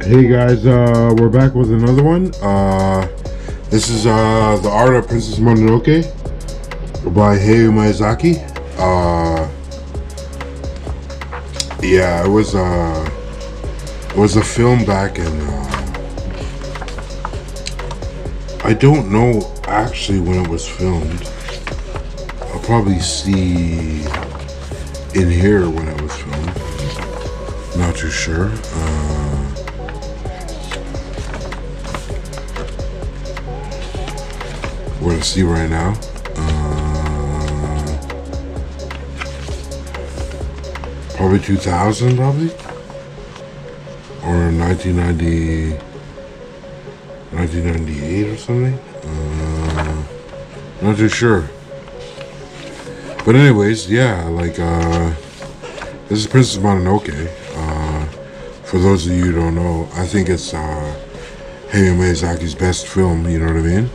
Hey guys, we're back with another one. This is The Art of Princess Mononoke by Hayao Miyazaki. Yeah, it was a film back in I don't know actually when it was filmed. I'll probably see in here when it was filmed. Not too sure. We're gonna see right now. Probably 2000, probably, or 1998 or something. Not too sure. But anyways, yeah, like this is Princess Mononoke. For those of you who don't know, I think it's Hayao Miyazaki's best film. You know what I mean?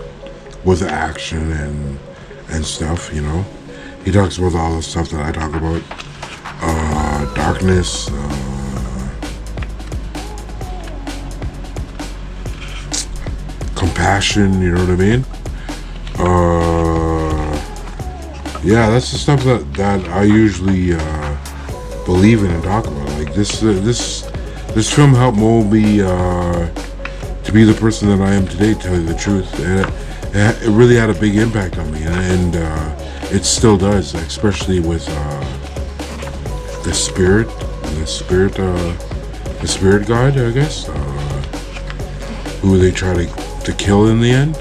With action and stuff, you know. He talks about all the stuff that I talk about. Darkness, compassion, you know what I mean? Yeah, that's the stuff that I usually believe in and talk about. Like this film helped mold me to be the person that I am today, to tell you the truth. It really had a big impact on me, and it still does, especially with the spirit god, I guess, who they try to kill in the end,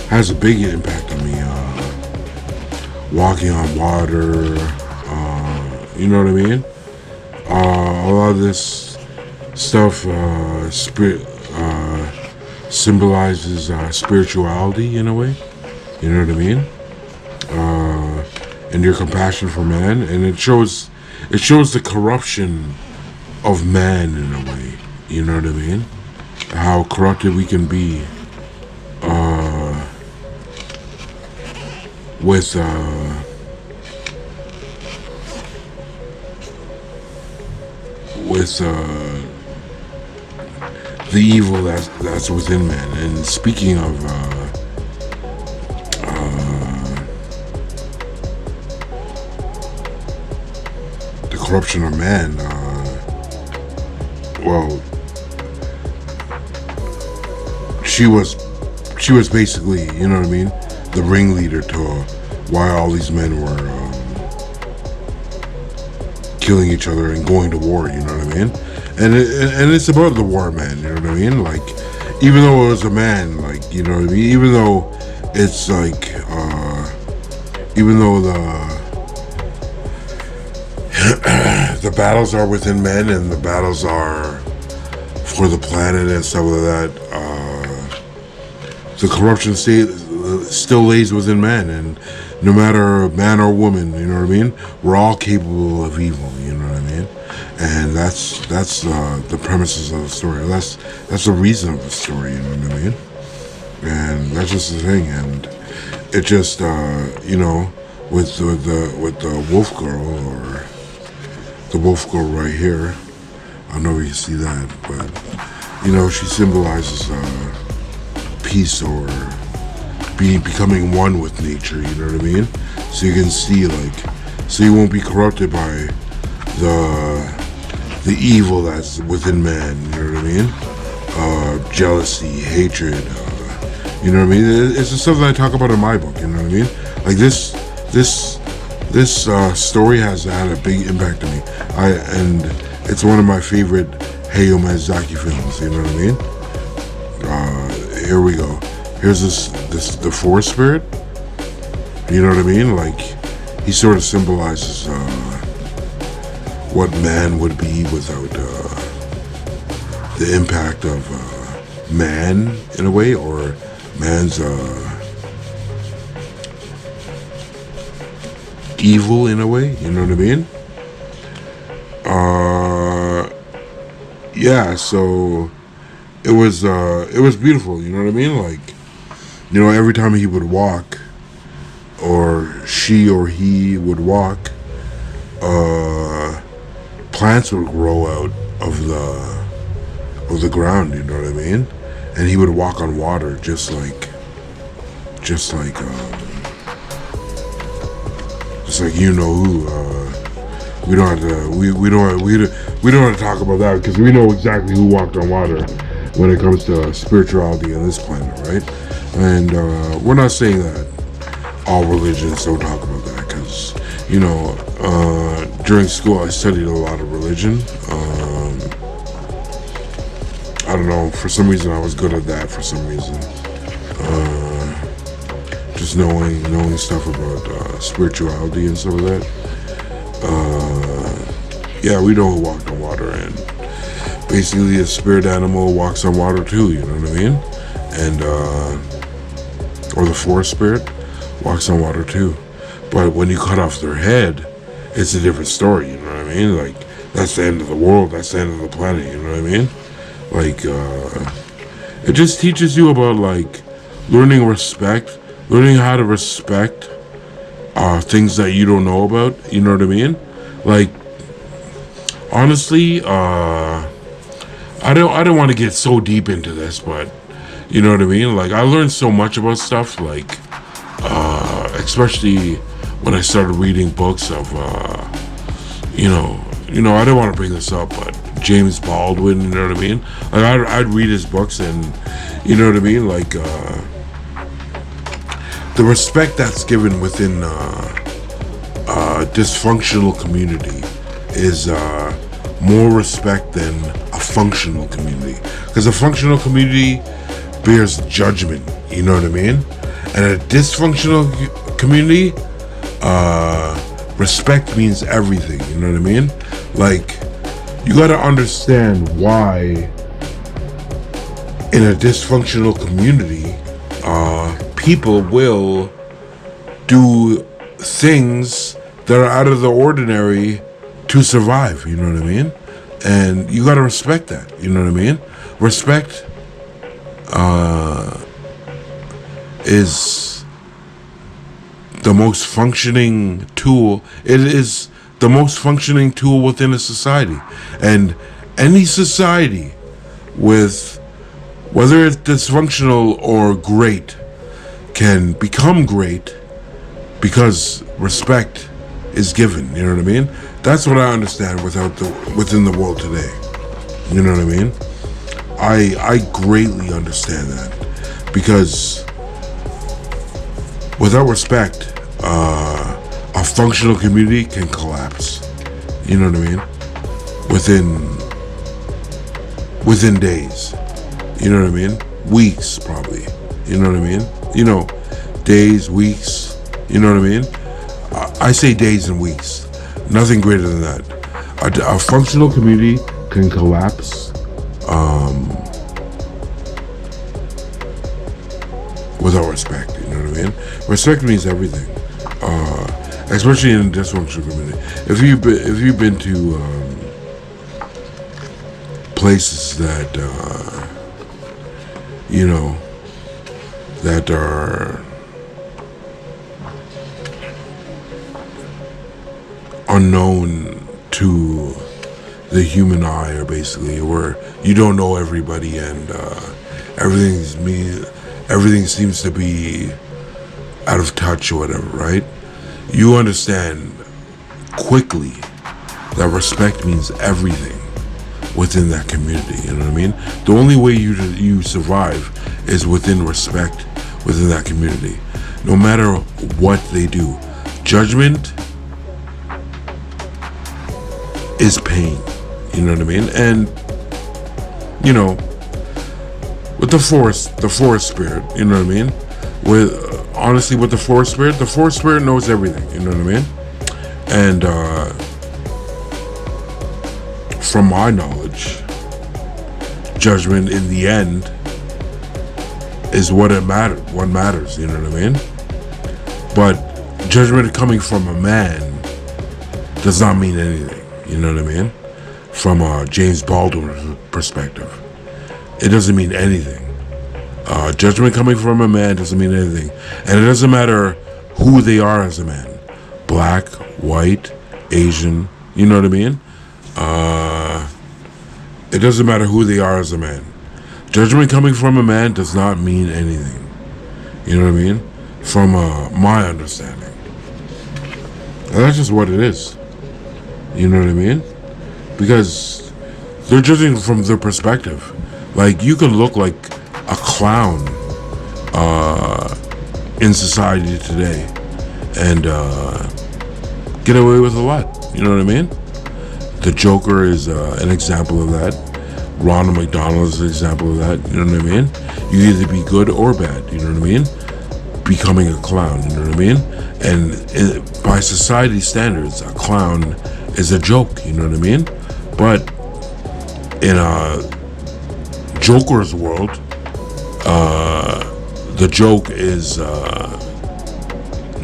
has a big impact on me. Walking on water, you know what I mean? A lot of this stuff, symbolizes spirituality in a way, you know what I mean? And your compassion for man, and it shows the corruption of man in a way, you know what I mean? How corrupted we can be with the evil that's within man. And speaking of the corruption of man, well, she was basically, you know what I mean, the ringleader to why all these men were killing each other and going to war, you know what I mean? And it's about the war, man, you know what I mean? Like, even though it was a man, like, you know what I mean? Even though it's like, even though the battles are within men and the battles are for the planet and stuff like that, the corruption still lays within man, and no matter man or woman, you know what I mean, we're all capable of evil, you know what I mean? And that's the premises of the story. That's the reason of the story, you know what I mean? And that's just the thing. And it just you know, with the wolf girl, or the wolf girl right here, I don't know if you can see that, but you know, she symbolizes peace, or becoming one with nature, you know what I mean? So you can see, like, so you won't be corrupted by the evil that's within man, you know what I mean? Jealousy, hatred, you know what I mean? It's the stuff that I talk about in my book, you know what I mean? Like this story has had a big impact on me. And it's one of my favorite Hayao Miyazaki films, you know what I mean? Here we go. Here's the forest spirit. You know what I mean? Like, he sort of symbolizes what man would be without the impact of man, in a way, or man's evil, in a way. You know what I mean? yeah, so it was beautiful. You know what I mean? Like, you know, every time he would walk, or she or he would walk, uh, plants would grow out of the ground. You know what I mean? And he would walk on water, just like, just like you know who. We don't have to. We don't have to talk about that because we know exactly who walked on water when it comes to spirituality on this planet, right? And we're not saying that all religions don't talk about that because, you know, during school I studied a lot of religion. I don't know, for some reason I was good at that. For some reason, just knowing stuff about spirituality and stuff like that. Yeah, we know who walked on water, and basically a spirit animal walks on water too. You know what I mean? And or the forest spirit walks on water too. But when you cut off their head, it's a different story. You know what I mean? Like, that's the end of the world. That's the end of the planet. You know what I mean? Like, it just teaches you about, like, learning respect, learning how to respect things that you don't know about. You know what I mean? Like, honestly, I don't want to get so deep into this, but you know what I mean? Like, I learned so much about stuff, like, especially when I started reading books of, I don't want to bring this up, but James Baldwin, you know what I mean? Like, I'd read his books, and you know what I mean? Like, the respect that's given within a dysfunctional community is more respect than a functional community. Because a functional community bears judgment, you know what I mean? And a dysfunctional community, respect means everything, you know what I mean? Like, you gotta understand why in a dysfunctional community, people will do things that are out of the ordinary to survive, you know what I mean? And you gotta respect that, you know what I mean? Respect is the most functioning tool. It is the most functioning tool within a society. And any society with, whether it's dysfunctional or great, can become great because respect is given, you know what I mean? That's what I understand within the world today. You know what I mean? I greatly understand that, because without respect, a functional community can collapse. You know what I mean? Within days. You know what I mean? Weeks, probably. You know what I mean? You know, days, weeks. You know what I mean? I say days and weeks. Nothing greater than that. A functional community can collapse without respect. You know what I mean? Respect means everything, especially in a dysfunctional community. If you've been to places that that are unknown to the human eye, or basically where you don't know everybody, and everything seems to be out of touch or whatever, right? You understand quickly that respect means everything within that community. You know what I mean? The only way you survive is within respect within that community, no matter what they do. Judgment is pain. You know what I mean? And you know, with the forest spirit, you know what I mean? With the forest spirit knows everything. You know what I mean? And from my knowledge, judgment in the end is what matters, you know what I mean? But judgment coming from a man does not mean anything, you know what I mean? from a James Baldwin perspective. It doesn't mean anything. Judgment coming from a man doesn't mean anything. And it doesn't matter who they are as a man. Black, white, Asian, you know what I mean? It doesn't matter who they are as a man. Judgment coming from a man does not mean anything. You know what I mean? From my understanding. And that's just what it is. You know what I mean? Because they're judging from their perspective. Like, you can look like a clown in society today and get away with a lot. You know what I mean? The Joker is an example of that. Ronald McDonald is an example of that. You know what I mean? You either be good or bad. You know what I mean? Becoming a clown. You know what I mean? And by society standards, a clown is a joke. You know what I mean? But in a Joker's world, the joke is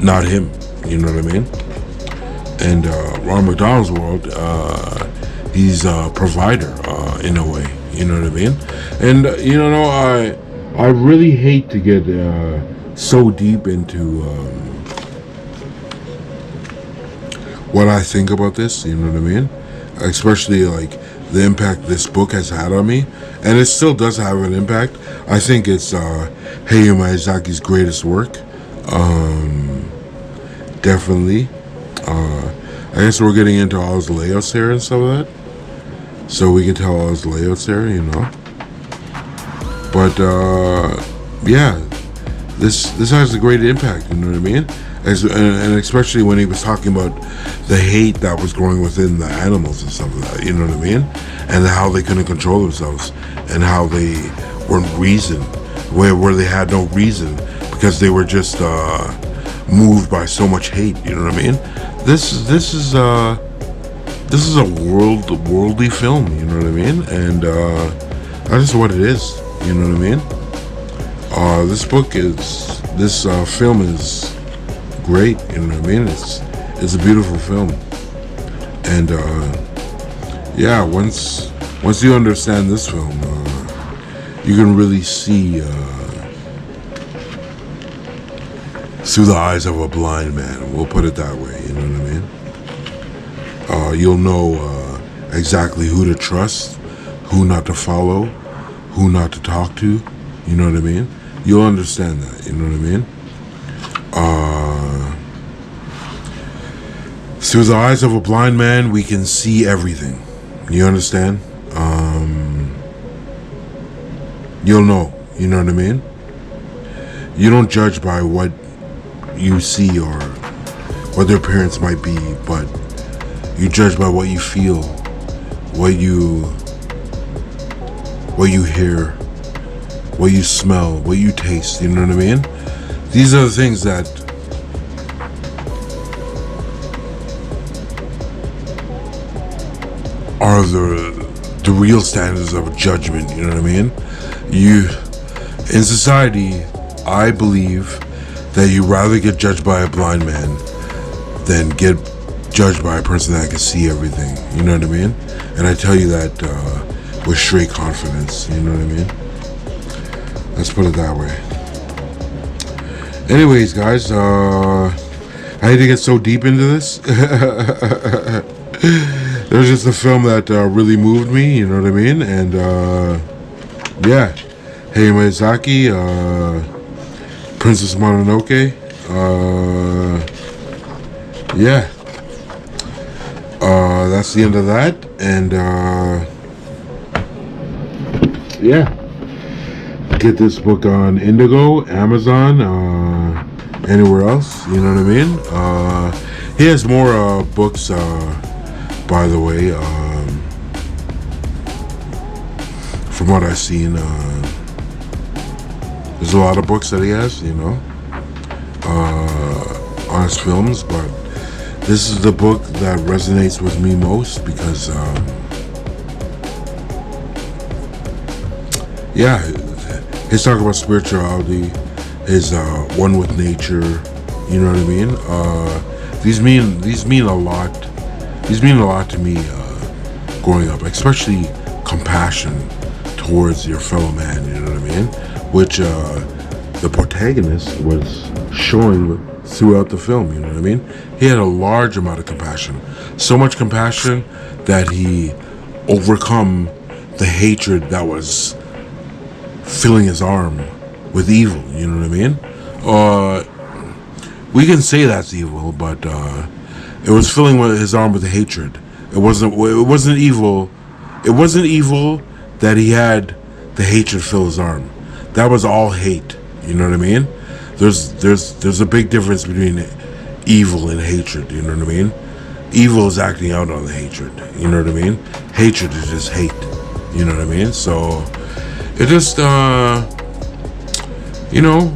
not him. You know what I mean? And Ron McDonald's world, he's a provider in a way. You know what I mean? And I really hate to get so deep into what I think about this. You know what I mean? Especially like the impact this book has had on me, and it still does have an impact. I think it's Hayao Miyazaki's greatest work. Definitely. I guess we're getting into all his layouts here and stuff like that, so we can tell all his layouts there, you know. But yeah, this has a great impact. You know what I mean? And especially when he was talking about the hate that was growing within the animals and stuff like that. You know what I mean? And how they couldn't control themselves, and how they weren't reason, where they had no reason because they were just moved by so much hate. You know what I mean? This is a worldly film. You know what I mean? And that's just what it is. You know what I mean? This film is great. You know what I mean? It's a beautiful film, and yeah, once you understand this film, you can really see through the eyes of a blind man. We'll put it that way. You know what I mean? You'll know exactly who to trust, who not to follow, who not to talk to. You know what I mean? You'll understand that. You know what I mean? Through the eyes of a blind man, we can see everything. You understand? You'll know. You know what I mean? You don't judge by what you see or what their appearance might be, but you judge by what you feel, what you hear, what you smell, what you taste. You know what I mean? These are the things that are the real standards of judgment. You know what I mean? In society, I believe that you rather get judged by a blind man than get judged by a person that can see everything. You know what I mean? And I tell you that with straight confidence. You know what I mean? Let's put it that way. Anyways, guys, I hate to get so deep into this. There's just a film that really moved me. You know what I mean? And yeah, Hayao Miyazaki, Princess Mononoke. Yeah. That's the end of that. And yeah. Get this book on Indigo, Amazon, anywhere else. You know what I mean? He has more books, by the way. From what I've seen, there's a lot of books that he has, you know, on his films, but this is the book that resonates with me most because, yeah, his talk about spirituality, his one with nature, you know what I mean? These mean a lot. These mean a lot to me growing up, especially compassion towards your fellow man, you know what I mean? Which the protagonist was showing throughout the film, you know what I mean? He had a large amount of compassion. So much compassion that he overcome the hatred that was filling his arm with evil, you know what I mean? We can say that's evil, but it was filling his arm with hatred. It wasn't evil. It wasn't evil that he had the hatred fill his arm. That was all hate. You know what I mean? There's a big difference between evil and hatred. You know what I mean? Evil is acting out on the hatred. You know what I mean? Hatred is just hate. You know what I mean? So it just you know.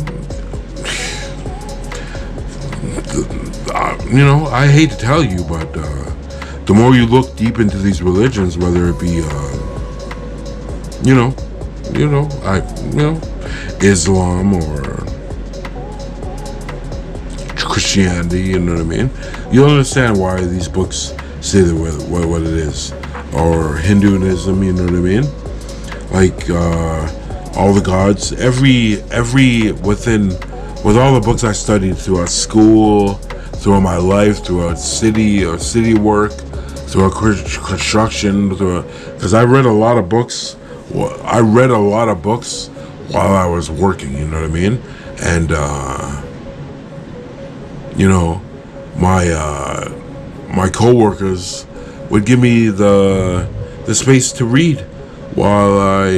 I hate to tell you, but the more you look deep into these religions, whether it be, Islam or Christianity, you know what I mean? You'll understand why these books say that what it is, or Hinduism, you know what I mean? Like all the gods, with all the books I studied throughout school, throughout my life, throughout city work, throughout construction, because I read a lot of books. I read a lot of books while I was working. You know what I mean? And my coworkers would give me the space to read while I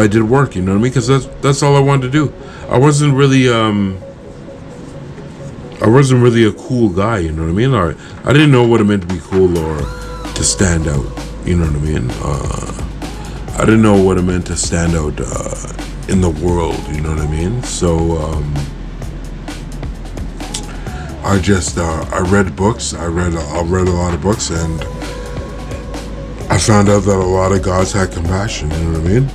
did work. You know what I mean? Because that's all I wanted to do. I wasn't really a cool guy, you know what I mean? I didn't know what it meant to be cool or to stand out, you know what I mean? I didn't know what it meant to stand out in the world, you know what I mean? So I read books. I read a lot of books, and I found out that a lot of gods had compassion, you know what I mean?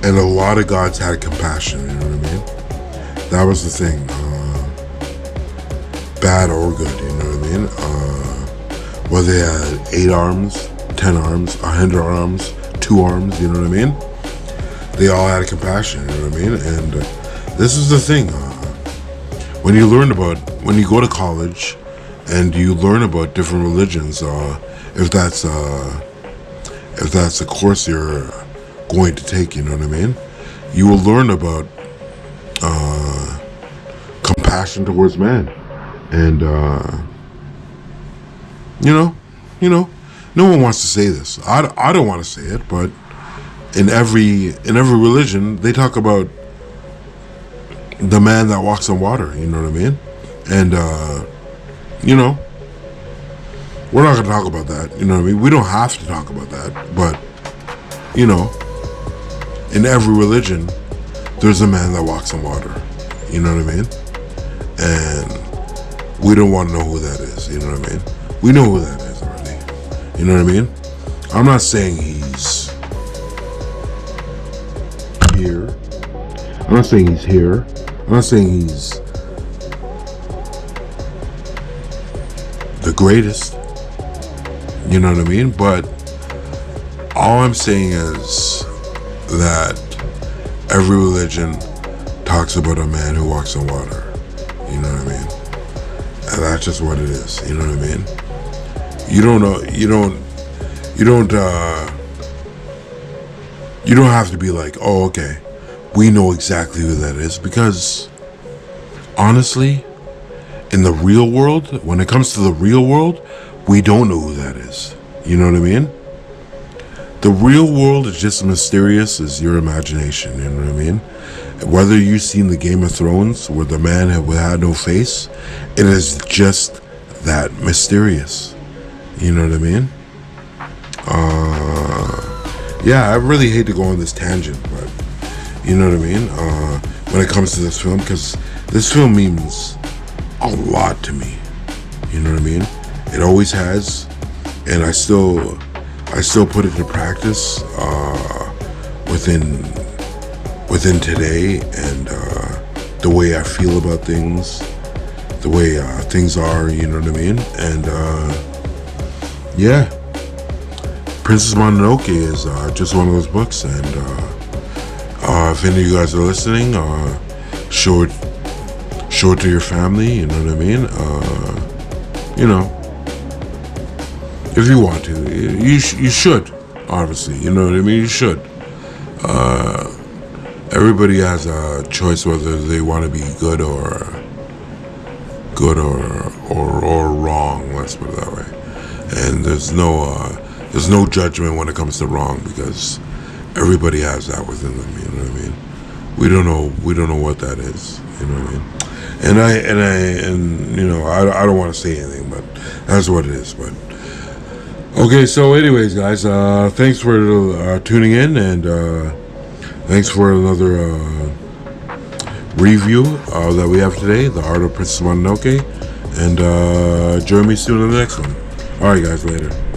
And a lot of gods had compassion, you know what I mean? That was the thing. Bad or good, you know what I mean? Whether they had 8 arms, 10 arms, 100 arms, 2 arms, you know what I mean? They all had compassion, you know what I mean? And this is the thing. When you go to college and you learn about different religions, if that's a course you're going to take, you know what I mean? You will learn about compassion towards man, and no one wants to say this. I don't want to say it, but in every religion they talk about the man that walks on water. You know what I mean? And we're not going to talk about that. You know what I mean? We don't have to talk about that, but in every religion, there's a man that walks on water. You know what I mean? And we don't want to know who that is. You know what I mean? We know who that is already. You know what I mean? I'm not saying he's here. I'm not saying he's here. I'm not saying he's the greatest. You know what I mean? But all I'm saying is that every religion talks about a man who walks on water. You know what I mean? And that's just what it is. You know what I mean? You don't know. You don't have to be like, oh, okay, we know exactly who that is, because honestly, in the real world, when it comes to the real world, we don't know who that is. You know what I mean? The real world is just as mysterious as your imagination, you know what I mean? Whether you've seen the Game of Thrones where the man had no face, it is just that mysterious. You know what I mean? Yeah, I really hate to go on this tangent, but you know what I mean? When it comes to this film, because this film means a lot to me. You know what I mean? It always has, and I still put it into practice within today, and the way I feel about things, the way things are. You know what I mean? And yeah, Princess Mononoke is just one of those books, and if any of you guys are listening, show it to your family. You know what I mean? You know, if you want to, you should. Obviously, you know what I mean. You should. Everybody has a choice whether they want to be good or wrong. Let's put it that way. And there's no judgment when it comes to wrong, because everybody has that within them. You know what I mean? We don't know what that is. You know what I mean? And you know, I don't want to say anything, but that's what it is. But okay, so anyways, guys, thanks for tuning in, and thanks for another review that we have today, The Art of Princess Mononoke, and join me soon in the next one. All right, guys, later.